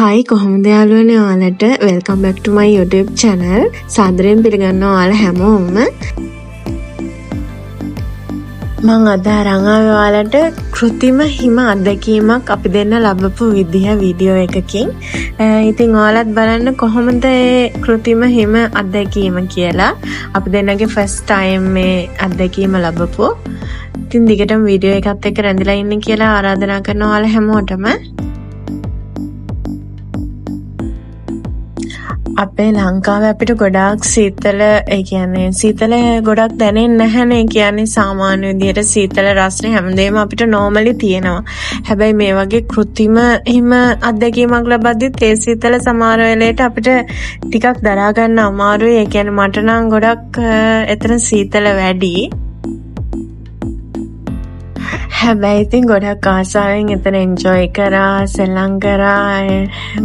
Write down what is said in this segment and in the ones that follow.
Hi කොහොමද යාළුවනේ ඔයාලට welcome back to my YouTube channel සාදරයෙන් පිළිගන්නවා ඔයාලා හැමෝම මම අද අරන් ආවේ ඔයාලට කෘතිම හිම අත්දැකීමක් අපි දෙන්න ලැබපු විදිහ වීඩියෝ එකකින් ඉතින් ඔයාලත් බලන්න කොහොමද මේ කෘතිම හිම අත්දැකීම කියලා අපි දෙන්නගේ first time මේ අත්දැකීම ලැබපුවෝ ඉතින් දිගටම වීඩියෝ එකත් එක්ක රැඳිලා ඉන්න කියලා ආරාධනා කරනවා ඔයාලා හැමෝටම අපේ ලංකාවේ අපිට ගොඩාක් සීතල ඒ කියන්නේ සීතල ගොඩක් දැනෙන්නේ නැහැනේ කියන්නේ සාමාන්‍ය විදිහට සීතල රස්නේ හැමදේම අපිට normally තියෙනවා. හැබැයි මේ වගේ කෘත්‍රිම හිම අත්දැකීමක් ලබද්දිත් ඒ සීතල සමහර වෙලේට අපිට ටිකක් දරා ගන්න අමාරුයි. ඒ කියන්නේ මට නම් ගොඩක් එතන සීතල වැඩි. හැබැයි ඉතින් ගොඩක් ආසාවෙන් එතන එන්ජොයි කරා සෙල්ලම් කරා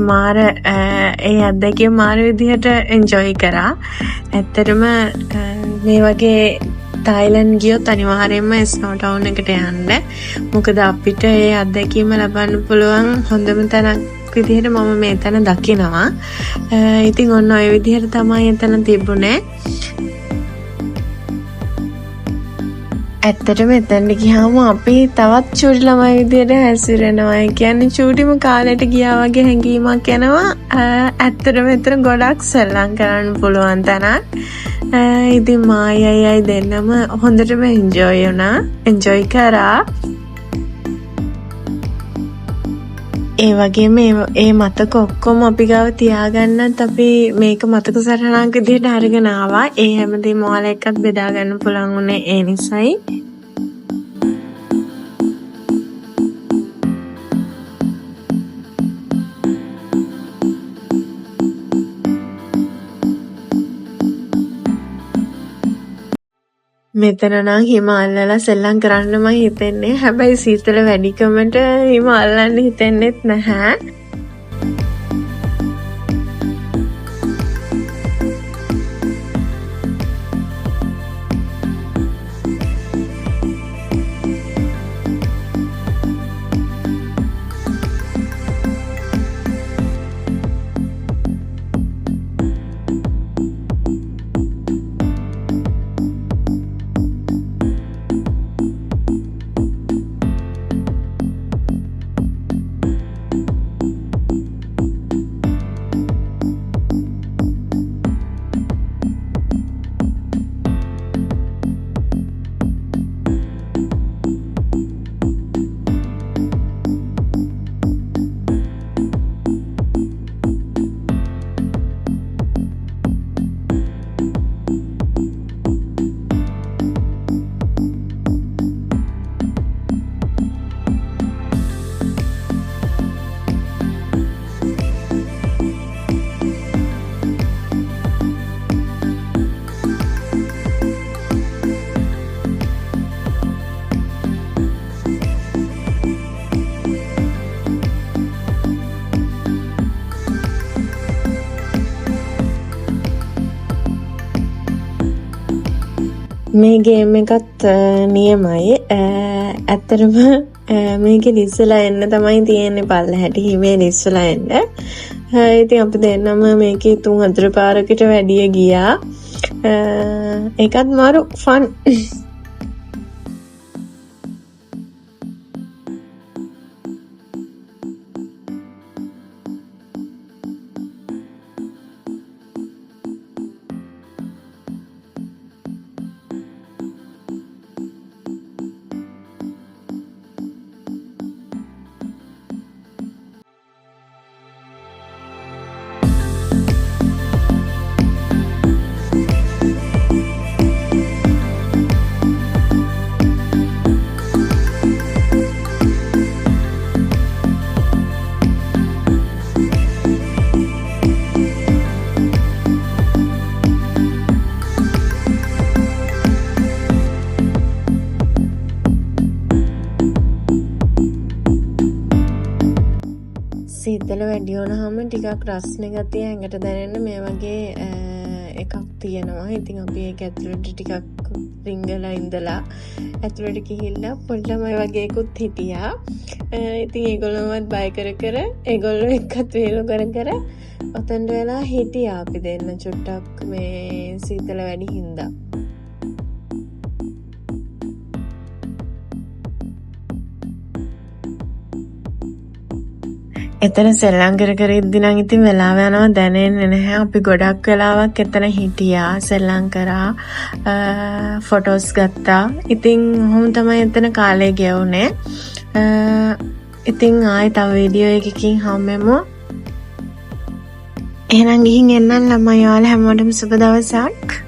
මාර ඒ අත්දැකීම මාර විදිහට එන්ජොයි කරා ඇත්තටම මේ වගේ තායිලන්ඩ් ගියොත් අනිවාර්යයෙන්ම ස්නෝ ටවුන් එකට යන්න මොකද අපිට ඒ අත්දැකීම ලබන්න පුළුවන් හොඳම තැනක් විදිහට මම මේ තැන දකිනවා ඉතින් ඔන්න ඔය විදිහට තමයි එතන තිබුණේ ඇත්තටම එතනට ගියාම අපි තවත් චූටි ළමයි විදියට හැසිරෙනවා. ඒ කියන්නේ චූටිම කාලෙට ගියා වගේ හැඟීමක් එනවා. ඇත්තටම එතන ගොඩක් සෙල්ලම් කරන්න පුළුවන් තැනක්. ඉතින් මායයි දෙන්නම හොඳටම එන්ජොයි වුණා. එන්ජොයි කරා. ඒ වගේම ඒ මතක ඔක්කොම අපි ගාව තියාගන්නත් අපි මේක මතක සටහනක් විදිහට අරගෙන ආවා. ඒ හැමදේම ඔයාලා එක්කත් බෙදා ගන්න පුළුවන් උනේ ඒ නිසයි. මෙතන නම් හිම අල්ලලා සෙල්ලම් කරන්නම හිතෙන්නේ. හැබැයි සීතල වැඩිකමට හිම අල්ලන්න හිතෙන්නෙත් නැහැ. මේ ගේම් එකත් නියමයි ඇත්තටම මේක ලිස්සලා එන්න තමයි තියෙන්නේ පල්ලහැට හිමේ ලිස්සලා එන්න ඉතින් අපි දෙන්නම මේකේ 3-4 පාරකට වැඩිය ගියා ඒකත් මාරු ෆන් සීතල වැඩි වුණාම ටිකක් රස්නේ ගතිය ඇඟට දැනෙන්න මේ වගේ එකක් තියෙනවා. ඉතින් අපි ඒක ඇතුළට ටිකක් රිංගලා ඉඳලා ඇතුළට ගිහිල්ලා පොඩි ළමයි වගේකුත් හිටියා. ඉතින් ඒගොල්ලෝවත් බය කර කර ඒගොල්ලෝ එක්කත් වේලු කර කර ඔතනට වෙලා හිටියා අපි දෙන්න චුට්ටක් මේ සීතල වැඩි හින්දා. එතන සෙල්ලම් කර ඉද්දි නම් ඉතින් වෙලාව යනවා දැනෙන්නේ නැහැ. අපි ගොඩක් වෙලාවක් එතන හිටියා, සෙල්ලම් කරා, ෆොටෝස් ගත්තා. ඉතින් ඔහොම තමයි එතන කාලය ගෙවුනේ. ඉතින් ආයෙ තව වීඩියෝ එකකින් හම්බෙමු. එහෙනම් ගිහින් එන්නම් ළමයි. ඔයාලා හැමෝටම සුබ දවසක්.